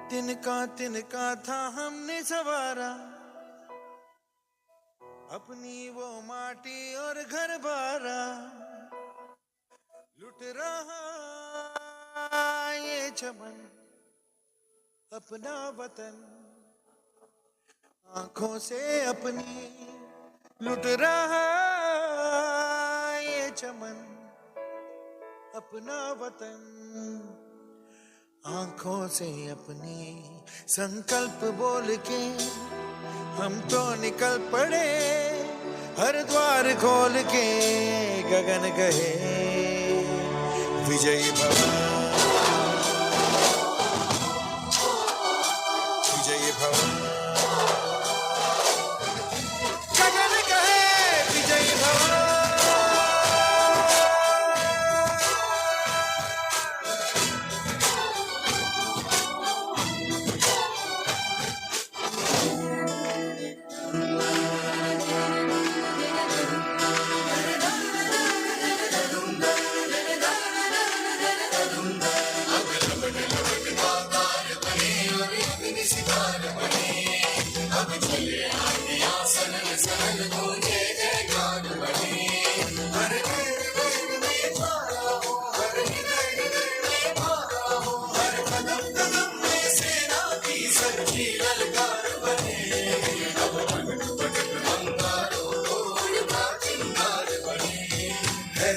तिनका था हमने सवारा, अपनी वो माटी और घर बारा। लुट रहा ये चमन अपना वतन, आंखों से अपनी लुट रहा ये चमन अपना वतन, आंखों से अपनी। संकल्प बोल के हम तो निकल पड़े, हर द्वार खोल के गगन गए विजयी भव, विजयी भव, गगन गए विजयी भव।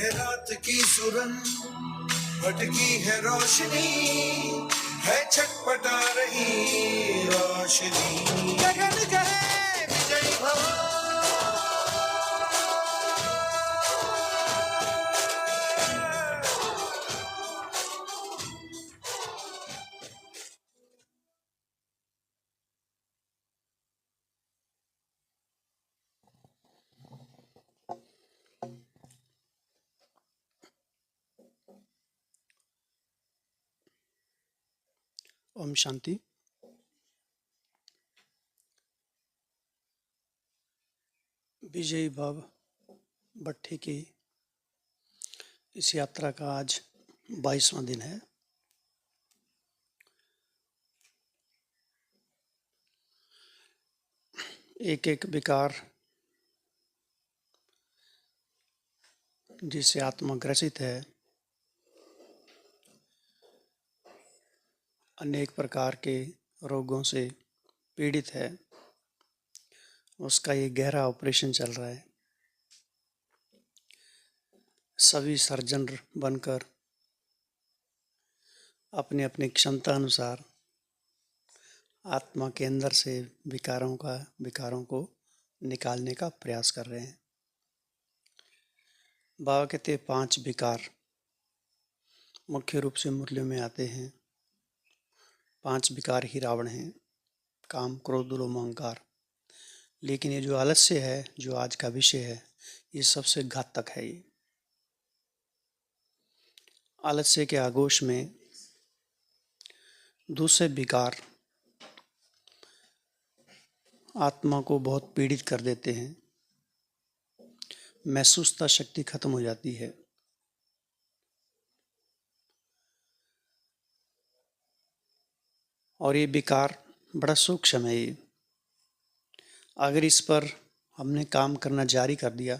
रात की सुरन भटकी है रोशनी, है छटपटा रही रोशनी, गगन गए विजयी भव। ओम शांति। विजयी भव भट्टी की इस यात्रा का आज 22वां दिन है। एक एक विकार जिससे आत्मा ग्रसित है, अनेक प्रकार के रोगों से पीड़ित है, उसका ये गहरा ऑपरेशन चल रहा है। सभी सर्जन बनकर अपनी अपनी क्षमता अनुसार आत्मा के अंदर से विकारों को निकालने का प्रयास कर रहे हैं। बाबा कहते 5 विकार मुख्य रूप से मुरलियों में आते हैं। 5 विकार ही रावण हैं, काम क्रोध लोभ अहंकार। लेकिन ये जो आलस्य है, जो आज का विषय है, ये सबसे घातक है। ये आलस्य के आगोश में दूसरे विकार आत्मा को बहुत पीड़ित कर देते हैं, महसूसता शक्ति खत्म हो जाती है। और ये विकार बड़ा सूक्ष्म है। ये अगर इस पर हमने काम करना जारी कर दिया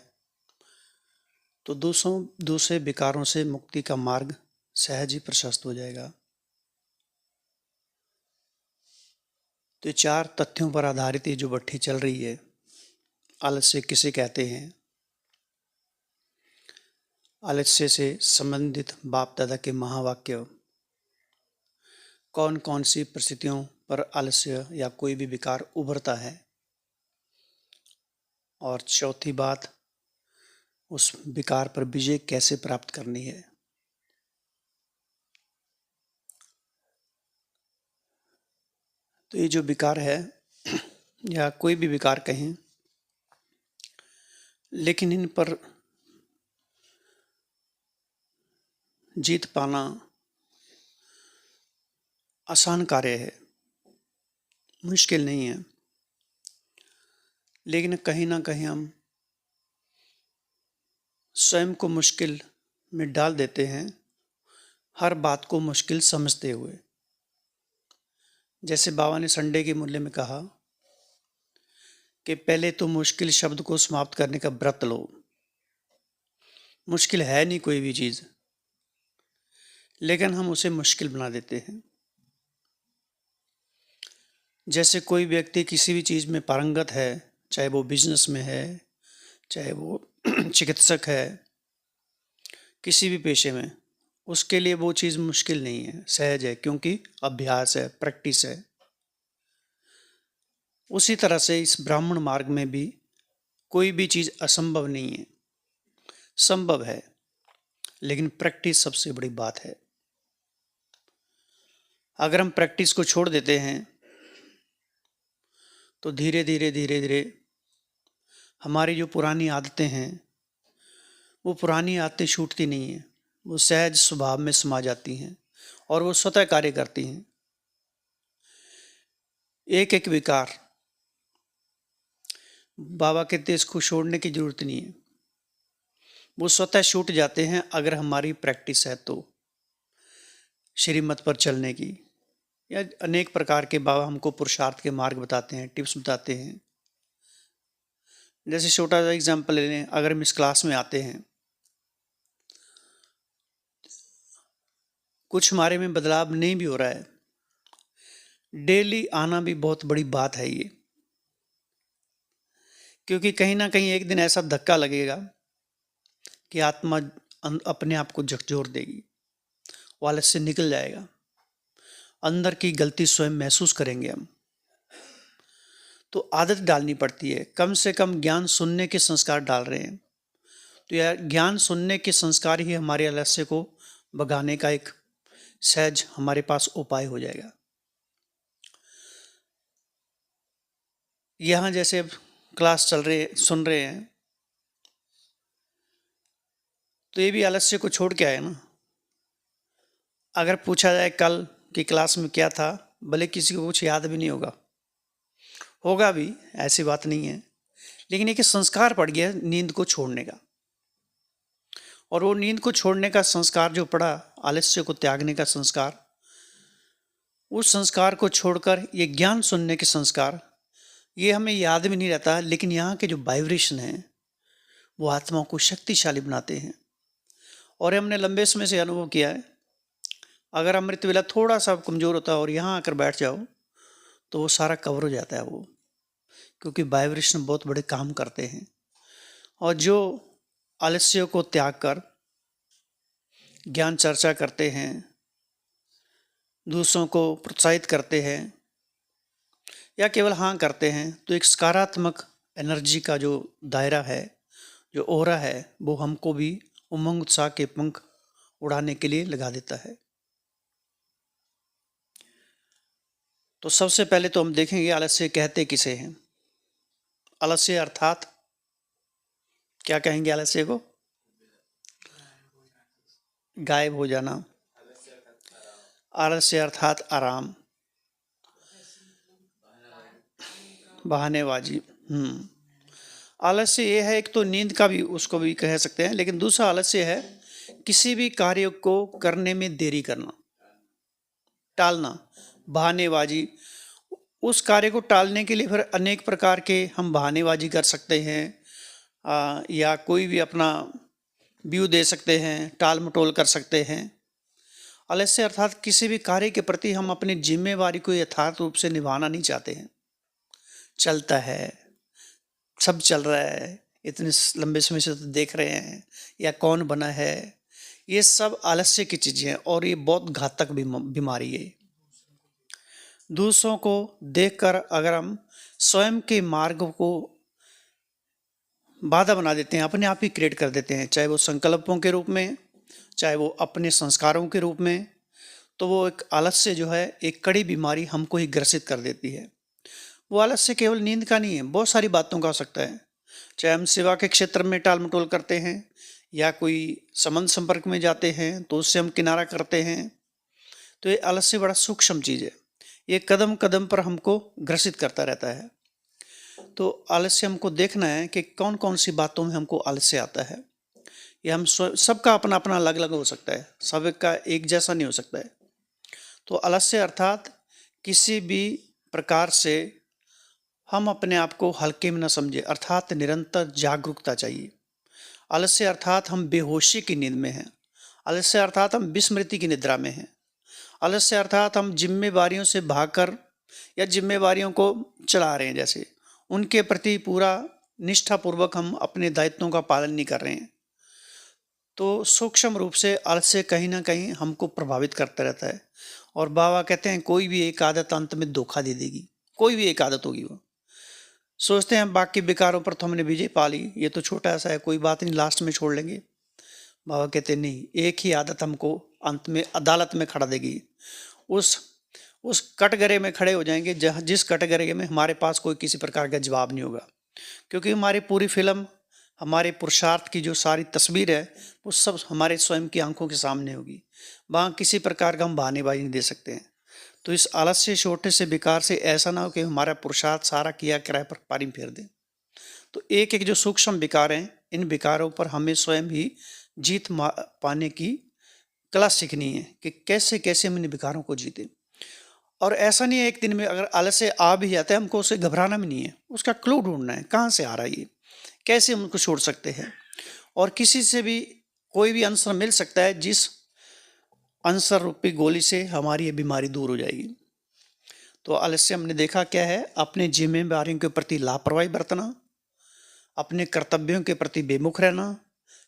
तो दूसरे विकारों से मुक्ति का मार्ग सहज ही प्रशस्त हो जाएगा। तो 4 तथ्यों पर आधारित ये जो भट्टी चल रही है, आलस्य किसे कहते हैं, आलस्य से संबंधित बाप दादा के महावाक्य, कौन कौन सी परिस्थितियों पर आलस्य या कोई भी विकार उभरता है, और चौथी बात, उस विकार पर विजय कैसे प्राप्त करनी है। तो ये जो विकार है या कोई भी विकार कहें, लेकिन इन पर जीत पाना आसान कार्य है, मुश्किल नहीं है। लेकिन कहीं ना कहीं हम स्वयं को मुश्किल में डाल देते हैं, हर बात को मुश्किल समझते हुए। जैसे बाबा ने संडे के मूल्य में कहा कि पहले तो मुश्किल शब्द को समाप्त करने का व्रत लो। मुश्किल है नहीं कोई भी चीज़, लेकिन हम उसे मुश्किल बना देते हैं। जैसे कोई व्यक्ति किसी भी चीज़ में पारंगत है, चाहे वो बिजनेस में है, चाहे वो चिकित्सक है, किसी भी पेशे में, उसके लिए वो चीज़ मुश्किल नहीं है, सहज है, क्योंकि अभ्यास है, प्रैक्टिस है। उसी तरह से इस ब्राह्मण मार्ग में भी कोई भी चीज़ असंभव नहीं है, संभव है, लेकिन प्रैक्टिस सबसे बड़ी बात है। अगर हम प्रैक्टिस को छोड़ देते हैं तो धीरे धीरे हमारी जो पुरानी आदतें हैं, वो पुरानी आदतें छूटती नहीं हैं, वो सहज स्वभाव में समा जाती हैं और वो स्वतः कार्य करती हैं। एक एक विकार बाबा कहते इसको छोड़ने की जरूरत नहीं है, वो स्वतः छूट जाते हैं अगर हमारी प्रैक्टिस है तो, श्रीमत पर चलने की। या अनेक प्रकार के बाबा हमको पुरुषार्थ के मार्ग बताते हैं, टिप्स बताते हैं। जैसे छोटा सा एग्जाम्पल ले लें, अगर हम इस क्लास में आते हैं, कुछ हमारे में बदलाव नहीं भी हो रहा है, डेली आना भी बहुत बड़ी बात है ये, क्योंकि कहीं ना कहीं एक दिन ऐसा धक्का लगेगा कि आत्मा अपने आप को झकझोर देगी, वालस से निकल जाएगा, अंदर की गलती स्वयं महसूस करेंगे हम। तो आदत डालनी पड़ती है, कम से कम ज्ञान सुनने के संस्कार डाल रहे हैं, तो यह ज्ञान सुनने के संस्कार ही हमारे आलस्य को भगाने का एक सहज हमारे पास उपाय हो जाएगा। यहाँ जैसे अब क्लास चल रही है, सुन रहे हैं, तो ये भी आलस्य को छोड़ के आए ना। अगर पूछा जाए कल की क्लास में क्या था, भले किसी को कुछ याद भी नहीं होगा भी, ऐसी बात नहीं है, लेकिन एक संस्कार पड़ गया नींद को छोड़ने का, और वो नींद को छोड़ने का संस्कार जो पड़ा, आलस्य को त्यागने का संस्कार, उस संस्कार को छोड़कर ये ज्ञान सुनने के संस्कार, ये हमें याद भी नहीं रहता, लेकिन यहाँ के जो वाइब्रेशन हैं वो आत्माओं को शक्तिशाली बनाते हैं। और हमने लंबे समय से अनुभव किया है, अगर अमृत वेला थोड़ा सा कमज़ोर होता है और यहाँ आकर बैठ जाओ तो वो सारा कवर हो जाता है वो, क्योंकि वाइब्रेशन बहुत बड़े काम करते हैं। और जो आलस्य को त्याग कर ज्ञान चर्चा करते हैं, दूसरों को प्रोत्साहित करते हैं, या केवल हाँ करते हैं, तो एक सकारात्मक एनर्जी का जो दायरा है, जो ओरा है, वो हमको भी उमंग उत्साह के पंख उड़ाने के लिए लगा देता है। तो सबसे पहले तो हम देखेंगे आलस्य कहते किसे हैं। आलस्य अर्थात क्या कहेंगे आलस्य को? गायब हो जाना। आलस्य अर्थात आराम, बहानेबाजी। आलस्य ये है, एक तो नींद का भी उसको भी कह सकते हैं, लेकिन दूसरा आलस्य है किसी भी कार्य को करने में देरी करना, टालना, बहानेबाजी। उस कार्य को टालने के लिए फिर अनेक प्रकार के हम बहानेबाजी कर सकते हैं, या कोई भी अपना व्यू दे सकते हैं, टाल मटोल कर सकते हैं। आलस्य अर्थात किसी भी कार्य के प्रति हम अपनी जिम्मेवारी को यथार्थ रूप से निभाना नहीं चाहते हैं। चलता है, सब चल रहा है, इतने लंबे समय से तो देख रहे हैं, या कौन बना है, ये सब आलस्य की चीज़ें हैं, और ये बहुत घातक बीमारी है। दूसरों को देखकर अगर हम स्वयं के मार्ग को बाधा बना देते हैं, अपने आप ही क्रिएट कर देते हैं, चाहे वो संकल्पों के रूप में, चाहे वो अपने संस्कारों के रूप में, तो वो एक आलस्य जो है, एक कड़ी बीमारी हमको ही ग्रसित कर देती है। वो आलस्य केवल नींद का नहीं है, बहुत सारी बातों का हो सकता है। चाहे हम सेवा के क्षेत्र में टाल मटोल करते हैं, या कोई संबंध संपर्क में जाते हैं तो उससे हम किनारा करते हैं, तो ये आलस्य बड़ा सूक्ष्म चीज़ है, ये कदम कदम पर हमको ग्रसित करता रहता है। तो आलस्य हमको देखना है कि कौन कौन सी बातों में हमको आलस्य आता है। ये हम सबका अपना अपना अलग अलग हो सकता है, सबका एक जैसा नहीं हो सकता है। तो आलस्य अर्थात किसी भी प्रकार से हम अपने आप को हल्के में न समझे, अर्थात निरंतर जागरूकता चाहिए। आलस्य अर्थात हम बेहोशी की नींद में हैं। आलस्य अर्थात हम विस्मृति की निद्रा में हैं। आलस्य अर्थात हम जिम्मेवारियों से भागकर या जिम्मेवारियों को चला रहे हैं, जैसे उनके प्रति पूरा निष्ठापूर्वक हम अपने दायित्वों का पालन नहीं कर रहे हैं। तो सूक्ष्म रूप से आलस्य कहीं ना कहीं हमको प्रभावित करता रहता है। और बाबा कहते हैं कोई भी एक आदत अंत में धोखा दे देगी, कोई भी एक आदत होगी। वो सोचते हैं बाकी विकारों पर तो हमने विजय पा ली, ये तो छोटा सा है, कोई बात नहीं, लास्ट में छोड़ लेंगे। बाबा कहते नहीं, एक ही आदत हमको अंत में अदालत में खड़ा देगी। उस कटघरे में खड़े हो जाएंगे जहाँ जिस कटघरे में हमारे पास कोई किसी प्रकार का जवाब नहीं होगा, क्योंकि हमारी पूरी फिल्म, हमारे पुरुषार्थ की जो सारी तस्वीर है वो सब हमारे स्वयं की आंखों के सामने होगी। वहाँ किसी प्रकार का हम बहानेबाजी नहीं दे सकते हैं। तो इस आलस्य छोटे से विकार से ऐसा ना हो कि हमारा पुरुषार्थ सारा किया किराए पर पानी फेर दे। तो एक एक जो सूक्ष्म विकार हैं, इन विकारों पर हमें स्वयं ही जीत पाने की कला सीखनी है कि कैसे कैसे हम इन विकारों को जीते। और ऐसा नहीं है एक दिन में अगर आलस्य आ भी जाता है हमको उसे घबराना भी नहीं है, उसका क्लू ढूंढना है, कहाँ से आ रहा है ये, कैसे हम उनको छोड़ सकते हैं। और किसी से भी कोई भी आंसर मिल सकता है जिस आंसर रूपी गोली से हमारी ये बीमारी दूर हो जाएगी। तो आलस्य हमने देखा क्या है, अपने जिम्मेदारियों के प्रति लापरवाही बरतना, अपने कर्तव्यों के प्रति बेमुख रहना,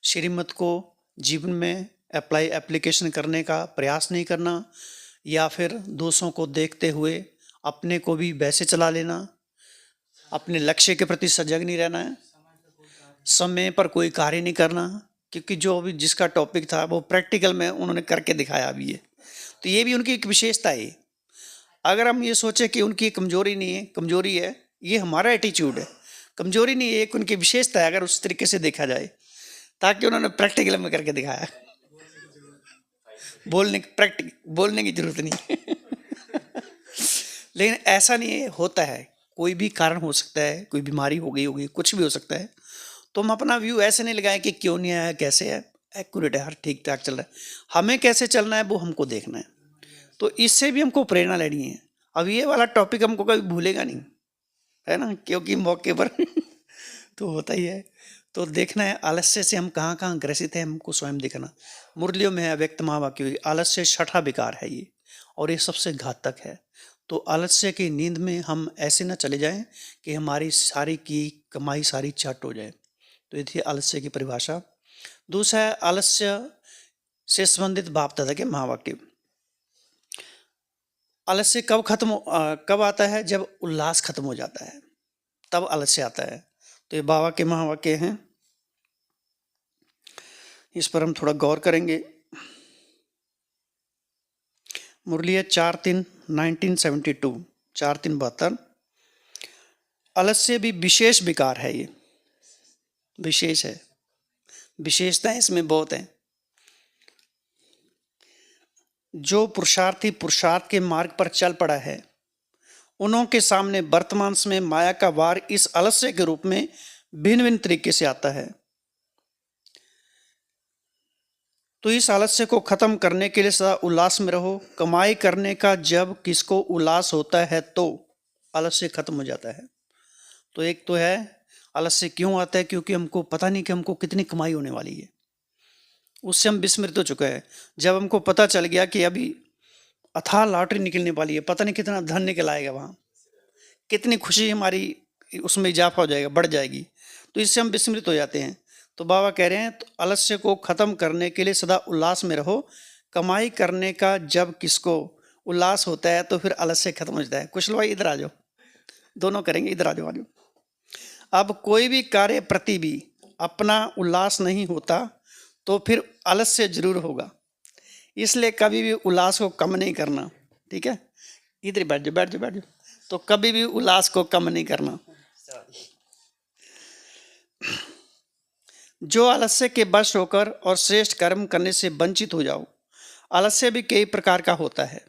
श्रीमत को जीवन में एप्लीकेशन करने का प्रयास नहीं करना, या फिर दूसरों को देखते हुए अपने को भी वैसे चला लेना, अपने लक्ष्य के प्रति सजग नहीं रहना है, समय पर कोई कार्य नहीं करना, क्योंकि जो अभी जिसका टॉपिक था वो प्रैक्टिकल में उन्होंने करके दिखाया अभी ये, तो ये भी उनकी एक विशेषता है। अगर हम ये सोचे कि उनकी कमजोरी नहीं है, कमजोरी है, ये हमारा एटीट्यूड है, कमजोरी नहीं है, एक उनकी विशेषता है अगर उस तरीके से देखा जाए, ताकि उन्होंने प्रैक्टिकल में करके दिखाया। बोलने की जरूरत नहीं लेकिन ऐसा नहीं है, होता है, कोई भी कारण हो सकता है, कोई बीमारी हो गई होगी, कुछ भी हो सकता है, तो हम अपना व्यू ऐसे नहीं लगाएं कि क्यों नहीं आया, कैसे है, एक्यूरेट है, हर ठीक ठाक चल रहा है, हमें कैसे चलना है वो हमको देखना है। तो इससे भी हमको प्रेरणा लेनी है। अब ये वाला टॉपिक हमको कभी भूलेगा नहीं, है ना, क्योंकि मौके पर तो होता ही है। तो देखना है आलस्य से हम कहाँ कहाँ ग्रसित हैं, हमको स्वयं देखना। मुरलियों में है व्यक्त महावाक्य, आलस्य छठा विकार है ये, और ये सबसे घातक है। तो आलस्य की नींद में हम ऐसे न चले जाएं कि हमारी सारी की कमाई सारी चट हो जाए। तो ये थी आलस्य की परिभाषा। दूसरा है आलस्य से संबंधित बाप दादा के महावाक्य। आलस्य कब आता है, जब उल्लास खत्म हो जाता है तब आलस्य आता है। तो ये बाबा के महावाक्य हैं, इस पर हम थोड़ा गौर करेंगे। मुरली है 4/3/1972, 4/3/72। आलस्य भी विशेष विकार है, ये विशेष है, विशेषताएं इसमें बहुत हैं। जो पुरुषार्थी पुरुषार्थ के मार्ग पर चल पड़ा है, उन्हों के सामने वर्तमान में माया का वार इस आलस्य के रूप में भिन्न भिन्न तरीके से आता है। तो इस आलस्य को खत्म करने के लिए सदा उल्लास में रहो। कमाई करने का जब किसको उल्लास होता है तो आलस्य खत्म हो जाता है। तो एक तो है आलस्य क्यों आता है, क्योंकि हमको पता नहीं कि हमको कितनी कमाई होने वाली है, उससे हम विस्मृत हो चुके हैं। जब हमको पता चल गया कि अभी अथाह लॉटरी निकलने वाली है, पता नहीं कितना धन निकल आएगा, वहाँ कितनी खुशी हमारी उसमें इजाफा हो जाएगा, बढ़ जाएगी, तो इससे हम विस्मृत हो जाते हैं। तो बाबा कह रहे हैं तो आलस्य को खत्म करने के लिए सदा उल्लास में रहो। कमाई करने का जब किसको उल्लास होता है तो फिर आलस्य खत्म हो जाता है। कुछ लोग इधर आ जाओ, दोनों करेंगे, इधर आ जाओ, आ जाओ। अब कोई भी कार्य प्रति भी अपना उल्लास नहीं होता तो फिर आलस्य जरूर होगा, इसलिए कभी भी उल्लास को कम नहीं करना। ठीक है, इधर बैठ जाओ, बैठ जाओ, बैठ जाओ। तो कभी भी उल्लास को कम नहीं करना। जो आलस्य के वश होकर और श्रेष्ठ कर्म करने से वंचित हो जाओ। आलस्य भी कई प्रकार का होता है।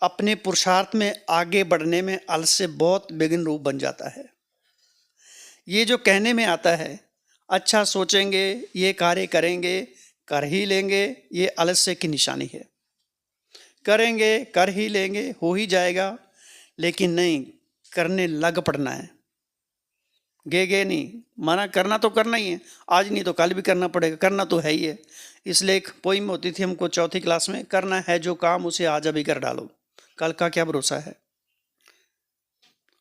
अपने पुरुषार्थ में आगे बढ़ने में आलस्य बहुत विघ्न रूप बन जाता है। ये जो कहने में आता है, अच्छा सोचेंगे, ये कार्य करेंगे, कर ही लेंगे, ये आलस्य की निशानी है। करेंगे, कर ही लेंगे, हो ही जाएगा, लेकिन नहीं, करने लग पड़ना है। गे नहीं, माना करना तो करना ही है, आज नहीं तो कल भी करना पड़ेगा, करना तो है ही है। इसलिए एक पोइम होती थी हमको चौथी क्लास में, करना है जो काम उसे आज अभी कर डालो, कल का क्या भरोसा है।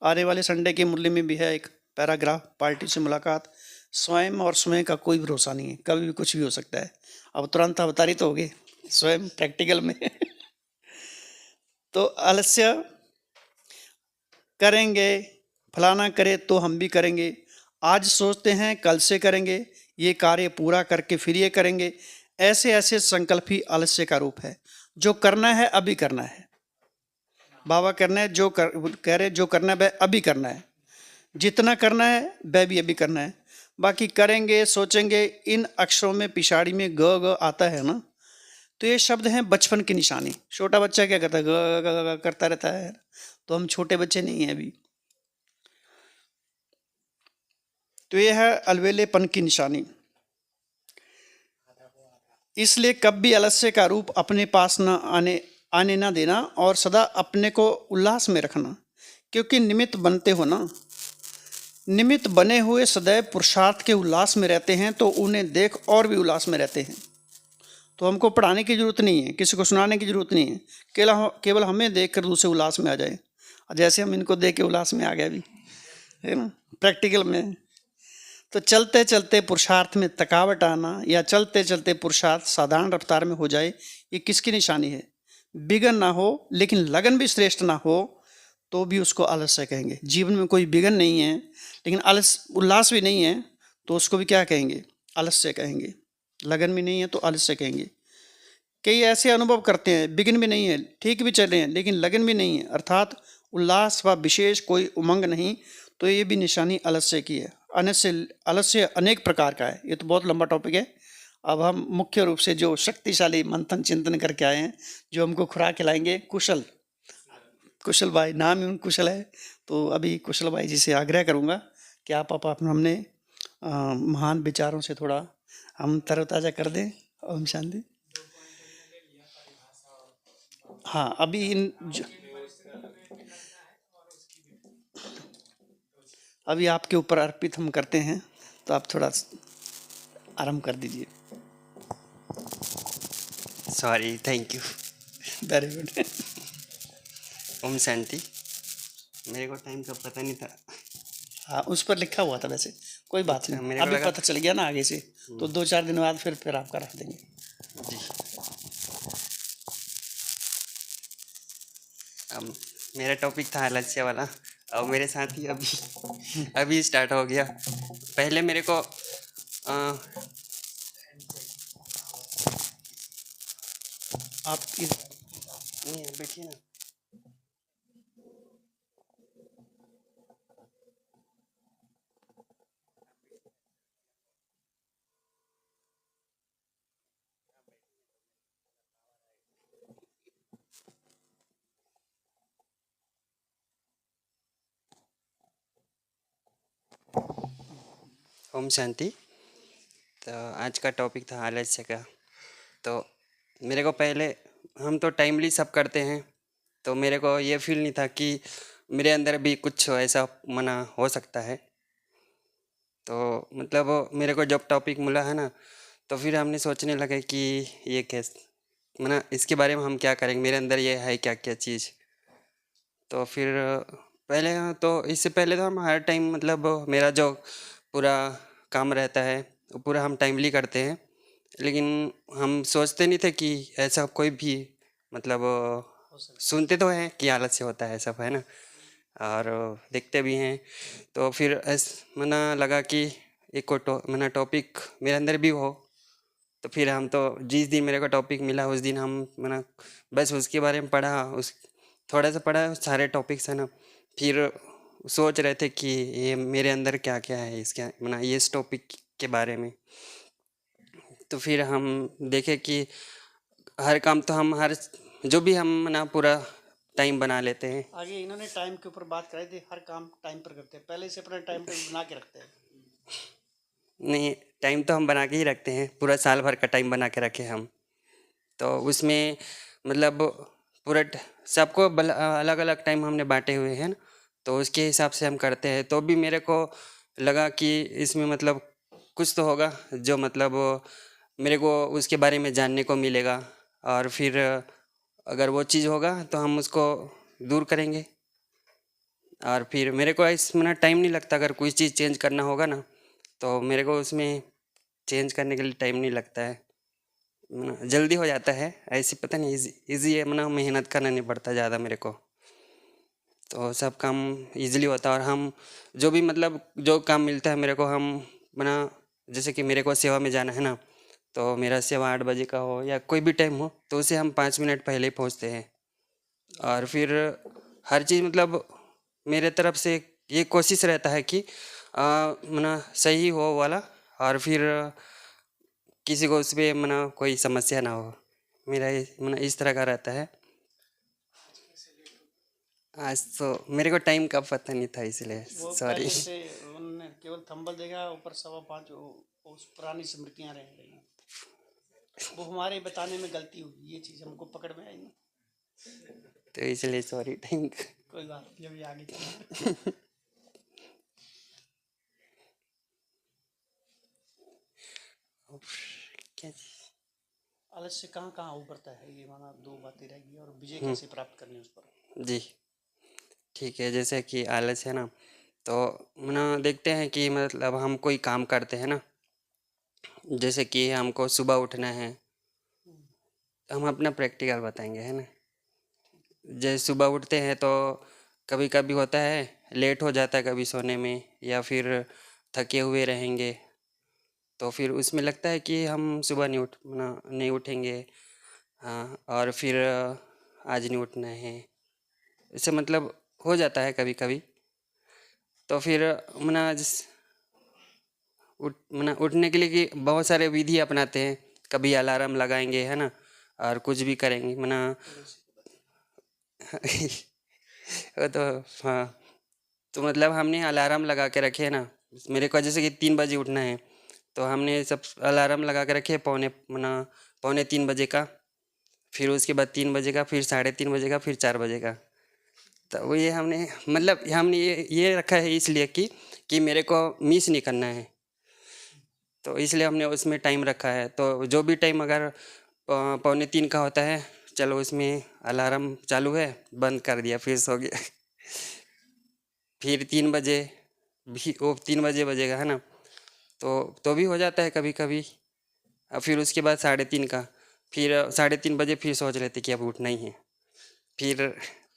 आने वाले संडे की मुरली में भी है एक पैराग्राफ, पार्टी से मुलाकात, स्वयं और स्वयं का कोई भरोसा नहीं है, कभी भी कुछ भी हो सकता है। अब तुरंत अवतारित हो गए स्वयं प्रैक्टिकल में तो आलस्य करेंगे, फलाना करे तो हम भी करेंगे, आज सोचते हैं कल से करेंगे, ये कार्य पूरा करके फिर ये करेंगे, ऐसे ऐसे संकल्प ही आलस्य का रूप है। जो करना है अभी करना है, बाबा करना है, कह रहे जो करना है वह अभी करना है, जितना करना है वह भी अभी करना है। बाकी करेंगे, सोचेंगे, इन अक्षरों में पिछाड़ी में ग आता है ना, तो ये शब्द हैं बचपन की निशानी। छोटा बच्चा क्या करता है, ग करता रहता है, तो हम छोटे बच्चे नहीं हैं अभी। तो ये है अलवेलेपन की निशानी। इसलिए कब भी आलस्य का रूप अपने पास न आने ना देना, और सदा अपने को उल्लास में रखना, क्योंकि निमित्त बनते हो ना, निमित्त बने हुए सदैव पुरुषार्थ के उल्लास में रहते हैं, तो उन्हें देख और भी उल्लास में रहते हैं। तो हमको पढ़ाने की जरूरत नहीं है, किसी को सुनाने की जरूरत नहीं है, केवल हमें देख कर दूसरे उल्लास में आ जाए, जैसे हम इनको देख के उल्लास में आ गए अभी, है ना, प्रैक्टिकल में। तो चलते चलते पुरुषार्थ में थकावट आना, या चलते चलते पुरुषार्थ साधारण रफ्तार में हो जाए, ये किसकी निशानी है। विघन ना हो लेकिन लगन भी श्रेष्ठ ना हो, तो भी उसको आलस्य कहेंगे। जीवन में कोई विघन नहीं है लेकिन उल्लास भी नहीं है, तो उसको भी क्या कहेंगे, आलस्य कहेंगे। लगन भी नहीं है तो आलस्य कहेंगे। कई ऐसे अनुभव करते हैं, विघन भी नहीं है, ठीक भी चल रहे हैं, लेकिन लगन भी नहीं है, अर्थात उल्लास व विशेष कोई उमंग नहीं, तो ये भी निशानी आलस्य की है। आलस्य अनेक प्रकार का है, ये तो बहुत लंबा टॉपिक है। अब हम मुख्य रूप से जो शक्तिशाली मंथन चिंतन करके आए हैं, जो हमको खुराक खिलाएंगे, कुशल भाई, नाम ही उन कुशल है, तो अभी कुशल भाई जी से आग्रह करूँगा कि आप हमने महान विचारों से थोड़ा हम तरोताज़ा कर दें। ओम शांति। हाँ, अभी आपके ऊपर अर्पित हम करते हैं, तो आप थोड़ा आराम कर दीजिए। Sorry, thank you. Very good. ओम शांति। मेरे को टाइम का पता नहीं था। हाँ, उस पर लिखा हुआ था, वैसे कोई बात नहीं, मेरे को अभी लगा पता चल गया ना आगे से, तो 2-4 दिन बाद फिर आपका रख देंगे। जी। अब मेरा टॉपिक था आलस्य वाला, और मेरे साथ ही अभी स्टार्ट हो गया। पहले मेरे को आप नहीं, बैठिए ना। ओम शांति। तो आज का टॉपिक था आलस्य का। तो मेरे को पहले, हम तो टाइमली सब करते हैं, तो मेरे को ये फील नहीं था कि मेरे अंदर भी कुछ ऐसा मना हो सकता है। तो मतलब मेरे को जब टॉपिक मिला है ना, तो फिर हमने सोचने लगे कि ये कैसे, मना इसके बारे में हम क्या करेंगे, मेरे अंदर ये है क्या क्या चीज़। तो फिर पहले, तो इससे पहले तो हम हर टाइम, मतलब मेरा जो पूरा काम रहता है वो पूरा हम टाइमली करते हैं, लेकिन हम सोचते नहीं थे कि ऐसा कोई भी, मतलब सुनते तो हैं कि आलस्य होता है सब, है ना, और देखते भी हैं। तो फिर मना लगा कि एक को मना टॉपिक मेरे अंदर भी हो। तो फिर हम तो जिस दिन मेरे को टॉपिक मिला उस दिन हम मना बस उसके बारे में पढ़ा, थोड़ा सा पढ़ा, सारे टॉपिक्स है ना। फिर सोच रहे थे कि ये मेरे अंदर क्या क्या है इसके, मना ये इस टॉपिक के बारे में। तो फिर हम देखे कि हर काम तो हम जो भी हम मना पूरा टाइम बना लेते हैं। आगे इन्होंने टाइम के ऊपर बात कराई थी, हर काम टाइम पर करते हैं, पहले से अपना टाइम टेबल बना के रखते हैं। नहीं, टाइम तो हम बना के ही रखते हैं, पूरा साल भर का टाइम बना के रखे हम। तो उसमें मतलब सबको अलग अलग टाइम हमने बांटे हुए हैं ना, तो उसके हिसाब से हम करते हैं। तो भी मेरे को लगा कि इसमें मतलब कुछ तो होगा जो मतलब मेरे को उसके बारे में जानने को मिलेगा, और फिर अगर वो चीज़ होगा तो हम उसको दूर करेंगे। और फिर मेरे को इस में टाइम नहीं लगता, अगर कोई चीज़ चेंज करना होगा ना तो मेरे को उसमें चेंज करने के लिए टाइम नहीं लगता है, जल्दी हो जाता है। ऐसी पता नहीं ईजी है, मेहनत करना नहीं पड़ता ज़्यादा मेरे को, तो सब काम इजीली होता है। और हम जो भी मतलब जो काम मिलता है मेरे को, हम जैसे कि मेरे को सेवा में जाना है ना, तो मेरा सेवा 8 बजे का हो या कोई भी टाइम हो, तो उसे हम 5 मिनट पहले ही पहुँचते हैं। और फिर हर चीज़ मतलब मेरे तरफ से ये कोशिश रहता है कि सही हो वाला, और फिर किसी को उस पर कोई समस्या ना हो। मेरा इस तरह का रहता है। आज तो मेरे को टाइम का पता नहीं था, इसलिए सॉरी। उन्होंने केवल थंबल देखा, ऊपर 5:15 उस पुरानी स्मृतियां रह गई, वो हमारे बताने में गलती हुई, ये चीज़ हमको पकड़ में आई नहीं, तो इसलिए सॉरी टाइम। कोई बात नहीं, अभी आगे चलेंगे। क्या आलस्य कहाँ कहाँ उभरता है, ये दो बातें रहेगी, और विजय कैसे प्राप्त करनी उस पर। जी ठीक है। जैसे कि आलस है ना, तो देखते हैं कि मतलब हम कोई काम करते हैं ना, जैसे कि हमको सुबह उठना है, हम अपना प्रैक्टिकल बताएंगे है ना। जैसे सुबह उठते हैं तो कभी कभी होता है लेट हो जाता है कभी सोने में, या फिर थके हुए रहेंगे, तो फिर उसमें लगता है कि हम सुबह नहीं उठेंगे। हाँ, और फिर आज नहीं उठना है, इससे मतलब हो जाता है कभी कभी। तो फिर उठने के लिए कि बहुत सारे विधि अपनाते हैं, कभी अलार्म लगाएंगे है ना, और कुछ भी करेंगे वो तो हाँ। तो मतलब हमने अलार्म लगा के रखे है ना, मेरे को जैसे कि 3 बजे उठना है, तो हमने सब अलार्म लगा के रखे पौने 3 बजे का, फिर उसके बाद 3 बजे का, फिर 3:30 बजे का, फिर 4 बजे का। तो वो ये हमने ये रखा है इसलिए कि मेरे को मिस नहीं करना है, तो इसलिए हमने उसमें टाइम रखा है। तो जो भी टाइम अगर 2:45 का होता है, चलो उसमें अलार्म चालू है, बंद कर दिया, फिर सो गया। फिर 3 बजे भी वो 3 बजे बजेगा है ना, तो भी हो जाता है कभी कभी। और फिर उसके बाद 3:30 का, फिर 3:30 बजे फिर सोच लेते कि अब उठना ही है,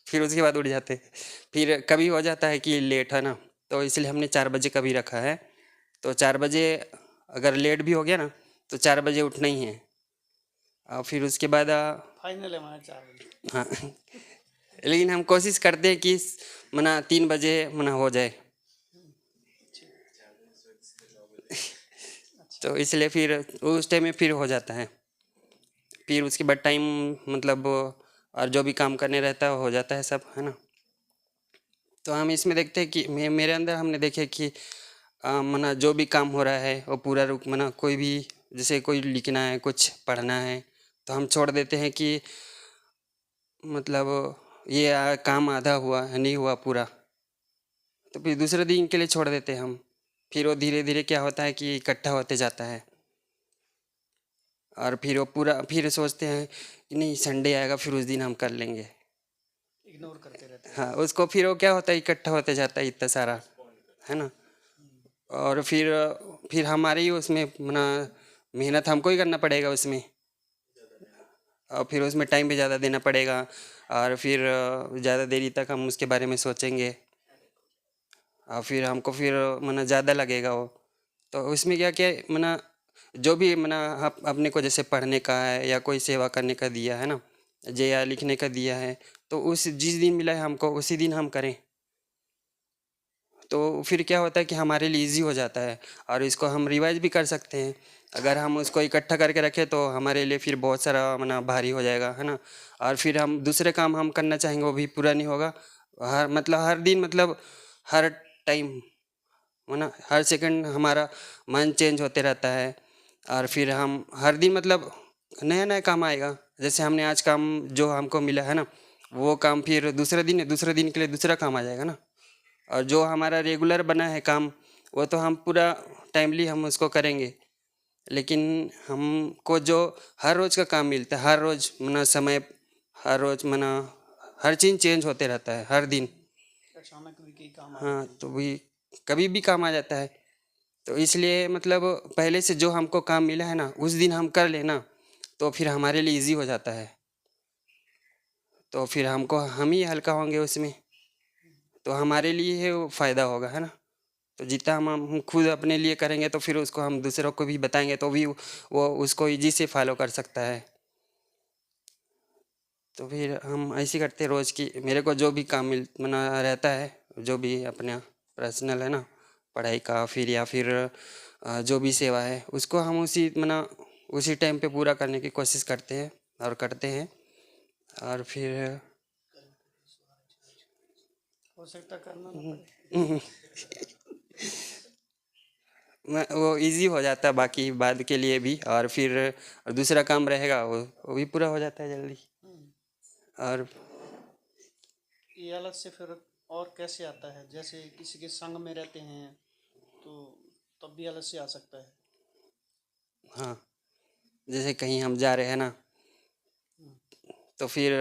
फिर उसके बाद उठ जाते। फिर कभी हो जाता है कि लेट है ना, तो इसलिए हमने 4 बजे का भी रखा है। तो 4 बजे अगर लेट भी हो गया ना, तो 4 बजे उठना ही है। और फिर उसके बाद फाइनल है हमारा 4 बजे। हाँ लेकिन हम कोशिश करते हैं कि 3 बजे हो जाए। तो इसलिए फिर उस टाइम में फिर हो जाता है। फिर उसके बाद टाइम मतलब और जो भी काम करने रहता है हो जाता है सब है ना। तो हम इसमें देखते हैं कि मेरे अंदर हमने देखे कि जो भी काम हो रहा है वो पूरा रूप कोई भी, जैसे कोई लिखना है, कुछ पढ़ना है, तो हम छोड़ देते हैं कि मतलब ये काम आधा हुआ नहीं हुआ पूरा, तो फिर दूसरे दिन के लिए छोड़ देते हैं हम। फिर वो धीरे धीरे क्या होता है कि इकट्ठा होते जाता है, और फिर वो पूरा फिर सोचते हैं कि नहीं संडे आएगा फिर उस दिन हम कर लेंगे, इग्नोर करते रहते हैं। हाँ उसको फिर वो क्या होता है इकट्ठा होते जाता है इतना सारा है ना। और फिर हमारी ही उसमें मेहनत हमको ही करना पड़ेगा उसमें, और फिर उसमें टाइम भी ज़्यादा देना पड़ेगा, और फिर ज़्यादा देरी तक हम उसके बारे में सोचेंगे, और फिर हमको फिर ज़्यादा लगेगा वो। तो उसमें क्या क्या जो भी अपने को जैसे पढ़ने का है या कोई सेवा करने का दिया है ना, या लिखने का दिया है, तो उस जिस दिन मिला है हमको उसी दिन हम करें, तो फिर क्या होता है कि हमारे लिए इजी हो जाता है, और इसको हम रिवाइज भी कर सकते हैं। अगर हम उसको इकट्ठा करके रखें तो हमारे लिए फिर बहुत सारा भारी हो जाएगा है ना, और फिर हम दूसरे काम हम करना चाहेंगे वो भी पूरा नहीं होगा। हर दिन हर टाइम हर सेकंड हमारा मन चेंज होते रहता है, और फिर हम हर दिन नया नया काम आएगा, जैसे हमने आज काम जो हमको मिला है ना, वो काम फिर दूसरे दिन के लिए दूसरा काम आ जाएगा ना। और जो हमारा रेगुलर बना है काम, वो तो हम पूरा टाइमली हम उसको करेंगे। लेकिन हमको जो हर रोज़ का काम मिलता है, हर रोज़ मना समय, हर रोज़ मना हर चीज़ चेंज होते रहता है हर दिन। अचानक भी कई काम आ हाँ, जाते हैं। तो भी कभी भी काम आ जाता है। तो इसलिए मतलब पहले से जो हमको काम मिला है ना, उस दिन हम कर लेना, तो फिर हमारे लिए इजी हो जाता है। तो फिर हम ही हल्का होंगे उसमें, तो हमारे लिए ही वो फ़ायदा होगा, है ना। तो जितना हम खुद अपने लिए करेंगे, तो फिर उसको हम दूसरों को भी बताएंगे, तो भी वो उसको इजी से फॉलो कर सकता है। तो फिर हम ऐसे करते रोज़ की, मेरे को जो भी काम मिल मना रहता है, जो भी अपना पर्सनल है ना, पढ़ाई का फिर या फिर जो भी सेवा है, उसको हम उसी टाइम पे पूरा करने की कोशिश करते हैं और करते हैं। और फिर हो सकता करना ना पड़े। वो इजी हो जाता है बाकी बाद के लिए भी। और फिर दूसरा काम रहेगा, वो भी पूरा हो जाता है जल्दी। और ये अलग से फिर और कैसे आता है? जैसे किसी के संग में रहते हैं तो तब भी अलग से आ सकता है। हाँ, जैसे कहीं हम जा रहे हैं ना, तो फिर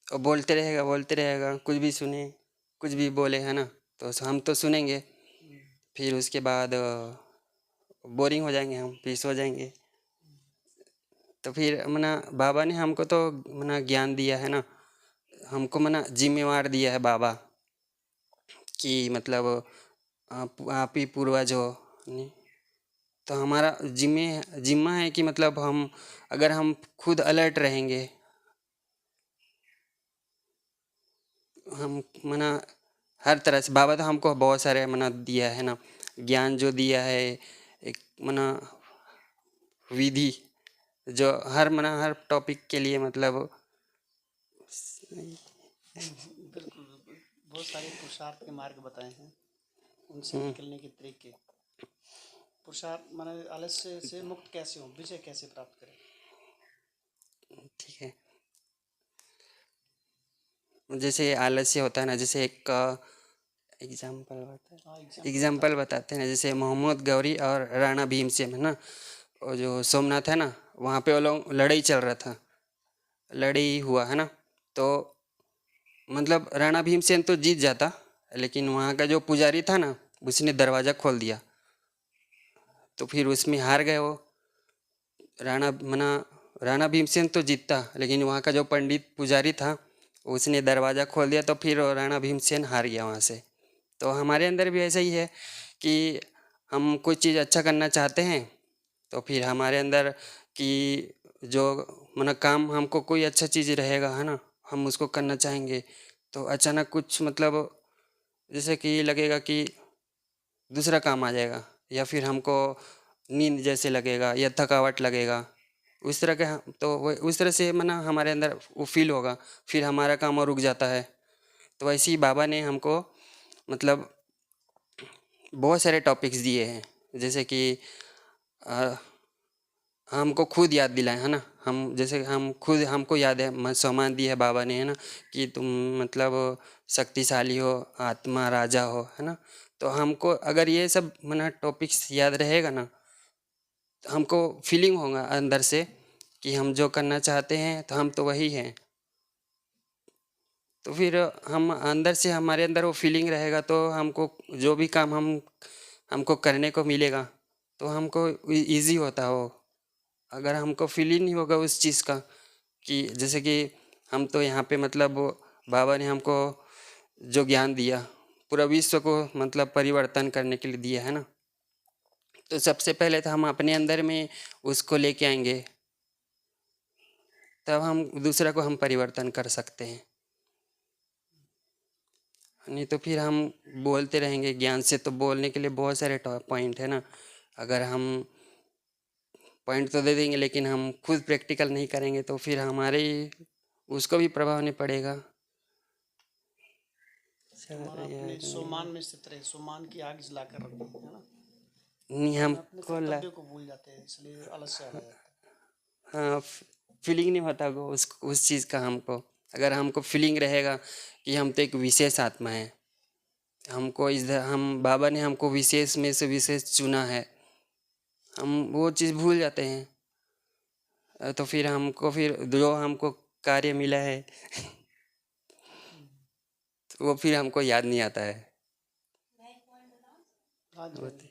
वो बोलते रहेगा, कुछ भी सुने, कुछ भी बोले, है ना, तो हम तो सुनेंगे। फिर उसके बाद बोरिंग हो जाएंगे, हम फिर सो जाएंगे। तो फिर बाबा ने हमको तो ज्ञान दिया है ना, हमको जिम्मेवार दिया है बाबा, कि मतलब आप ही पूर्वज हो। नहीं, तो हमारा जिम्मा है कि मतलब अगर हम खुद अलर्ट रहेंगे, हम हर तरह से बाबा तो हमको बहुत सारे दिया है ना, ज्ञान जो दिया है, एक विधि जो हर टॉपिक के लिए बिल्कुल बिल्कुल, बहुत सारे पुरुषार्थ के मार्ग बताए हैं, उनसे निकलने के तरीके। पुरुषार्थ माने आलस्य से मुक्त कैसे हो, विजय कैसे प्राप्त करें? ठीक है। जैसे आलस्य होता है ना, जैसे एक हाँ, एग्जाम्पल बताते हैं ना, जैसे मोहम्मद गौरी और राणा भीमसेन, है ना, और जो सोमनाथ है ना, वहाँ पे वो लोग लड़ाई चल रहा था, लड़ाई हुआ, है ना। तो राणा भीमसेन तो जीत जाता, लेकिन वहाँ का जो पुजारी था ना, उसने दरवाज़ा खोल दिया, तो फिर उसमें हार गए वो। राणा राणा भीमसेन तो जीतता, लेकिन वहाँ का जो पंडित पुजारी था, उसने दरवाज़ा खोल दिया, तो फिर राणा भीमसेन हार गया वहाँ से। तो हमारे अंदर भी ऐसा ही है कि हम कोई चीज़ अच्छा करना चाहते हैं, तो फिर हमारे अंदर कि जो काम हमको कोई अच्छा चीज़ रहेगा, है ना, हम उसको करना चाहेंगे, तो अचानक कुछ जैसे कि लगेगा कि दूसरा काम आ जाएगा, या फिर हमको नींद जैसे लगेगा या थकावट लगेगा, उस तरह के तो वो उस तरह से हमारे अंदर वो फील होगा, फिर हमारा काम और रुक जाता है। तो वैसे ही बाबा ने हमको मतलब बहुत सारे टॉपिक्स दिए हैं, जैसे कि अ, हमको खुद याद दिलाए, है ना, हम जैसे हम खुद हमको याद है, सम्मान दी है बाबा ने, है ना, कि तुम शक्तिशाली हो, आत्मा राजा हो, है ना। तो हमको अगर ये सब टॉपिक्स याद रहेगा ना, तो हमको फीलिंग होगा अंदर से कि हम जो करना चाहते हैं तो हम तो वही हैं। तो फिर हम अंदर से हमारे अंदर वो फीलिंग रहेगा, तो हमको जो भी काम हमको करने को मिलेगा, तो हमको इजी होता हो। अगर हमको फील ही नहीं होगा उस चीज़ का, कि जैसे कि हम तो यहाँ पे बाबा ने हमको जो ज्ञान दिया, पूरा विश्व को परिवर्तन करने के लिए दिया है ना, तो सबसे पहले तो हम अपने अंदर में उसको लेके आएंगे, तब हम दूसरा को हम परिवर्तन कर सकते हैं। नहीं तो फिर हम बोलते रहेंगे ज्ञान से, तो बोलने के लिए बहुत सारे पॉइंट है ना, अगर हम पॉइंट तो दे देंगे, लेकिन हम खुद प्रैक्टिकल नहीं करेंगे, तो फिर हमारे उसको भी प्रभाव नहीं पड़ेगा। मन अपने सोमान में स्थित रहे, सोमान की आग जला कर रखें, है ना। नहीं मन अपने हमको कर्तव्य को भूल जाते हैं, इसलिए आलस्य आ जाता है। हाँ, फीलिंग नहीं होता को उस चीज़ का हमको। अगर हमको फीलिंग रहेगा कि हम तो एक विशेष आत्मा है, हमको हम बाबा ने हमको विशेष में से विशेष चुना है, हम वो चीज़ भूल जाते हैं। तो फिर जो हमको कार्य मिला है तो वो फिर हमको याद नहीं आता है। मैं एक पॉइंट बताऊं? हाँ जी।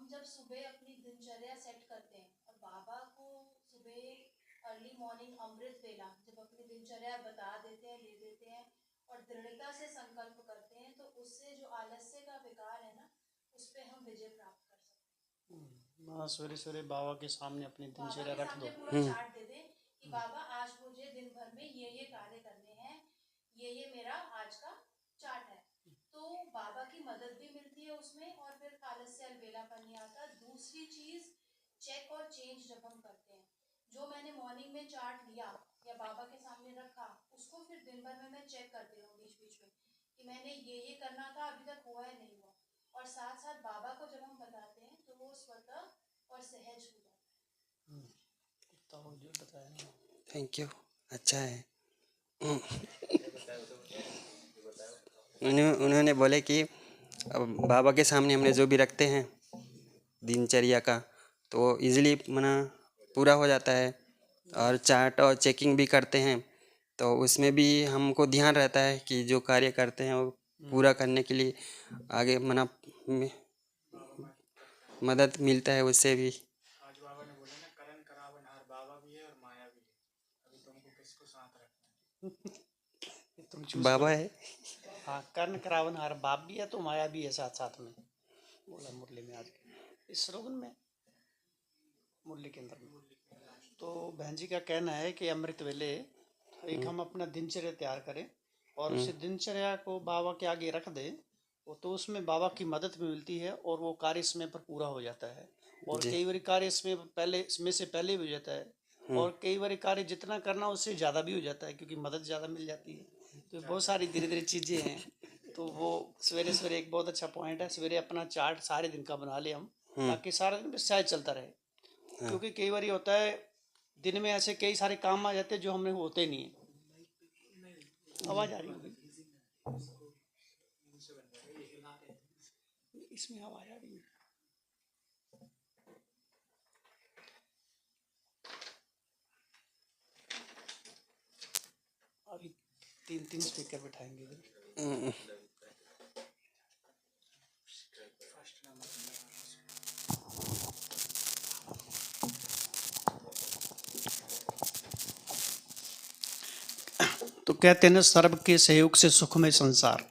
जब सुबह अपनी दिनचर्या सेट करते हैं और बाबा को सुबह अर्ली मॉर्निंग अमृत वेला जब अपनी दिनचर्या बता देते हैं, दे देते हैं और दृढ़ता से संकल्प करते हैं, तो उससे जो आलस्य का विकार है ना, उस पे हम विजय प्राप्त कर सकते हैं। हाँ, सवेरे सवेरे बाबा के सामने अपनी बाबा दिनचर्या के रख सामने दो। पूरा चार्ट दे दें कि बाबा आज मुझे दिन भर में ये कार्य करने हैं, ये मेरा आज का चार्ट है। तो बाबा की मदद भी मिलती है उसमें और फिर आलस्य अलबेलापन नहीं आता। दूसरी चीज, चेक और चेंज जब हम करते हैं, जो मैंने मॉर्निंग में चार्ट लिया या बाबा के सामने रखा, उसको फिर दिन भर में मैं चेक करती हूँ बीच बीच में कि मैंने ये करना था, अभी तक हुआ है नहीं हुआ। और साथ साथ बाबा को जब हम बताते हैं तो वो स्वतः और सहज हो जाता है। तो जो बताया थैंक यू, अच्छा है। उन्होंने बोले कि अब बाबा के सामने हमने जो भी रखते हैं दिनचर्या का, तो इजीली मना पूरा हो जाता है। और चार्ट और चेकिंग भी करते हैं, तो उसमें भी हमको ध्यान रहता है कि जो कार्य करते हैं वो पूरा करने के लिए आगे मना मदद मिलता है उससे भी। आज बाबा ने बोला ना, करण करावनहार बाबा भी है और माया भी है। अभी तुमको किसको साथ रखना है? तुम चूज बाबा है। हाँ, कर्ण करावनहार बाप भी है तो माया भी है साथ साथ में, बोला मुरली में आज इस स्लोगन में, मुरली के अंदर में। तो बहन जी का कहना है कि अमृत वेले एक हम अपना दिनचर्या तैयार करें और उस दिनचर्या को बाबा के आगे रख दें, वो तो उसमें बाबा की मदद भी मिलती है और वो कार्य समय पर पूरा हो जाता है। और जी। कई बार कार्य समय से पहले भी हो जाता है और कई बार कार्य जितना करना उससे ज़्यादा भी हो जाता है क्योंकि मदद ज़्यादा मिल जाती है। तो बहुत सारी धीरे धीरे चीज़ें हैं। तो वो सवेरे सवेरे एक बहुत अच्छा पॉइंट है, सवेरे अपना चार्ट सारे दिन का बना ले हम, ताकि सारा दिन शायद चलता रहे। क्योंकि कई बार होता है दिन में ऐसे कई सारे काम आ जाते हैं जो हमने होते नहीं है। आवाज़ आ रही होगी इसमें, आवाज़ आ रही है। अभी 3 स्पीकर बिठाएंगे इधर। तो कहते हैं ना, सर्व के सहयोग से सुखमय संसार।